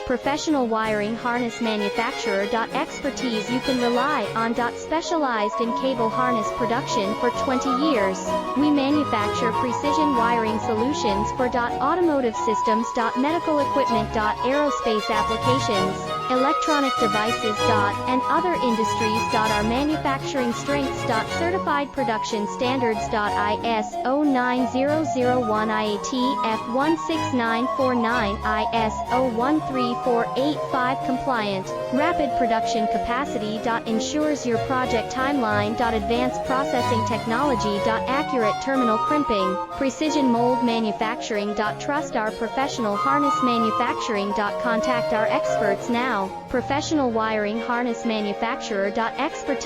Professional wiring harness manufacturer. Expertise you can rely on. Specialized in cable harness production for 20 years. We manufacture precision wiring solutions for automotive systems, medical equipment, aerospace applications, electronic devices, and other industries. Our manufacturing strengths. Certified production standards. ISO 9001 IATF 16949 ISO 13485 compliant. Rapid production capacity. Ensures your project timeline. Advanced processing technology. Accurate terminal crimping. Precision mold manufacturing. Trust our professional harness manufacturing. Contact our experts now. Professional wiring harness manufacturer. Expertise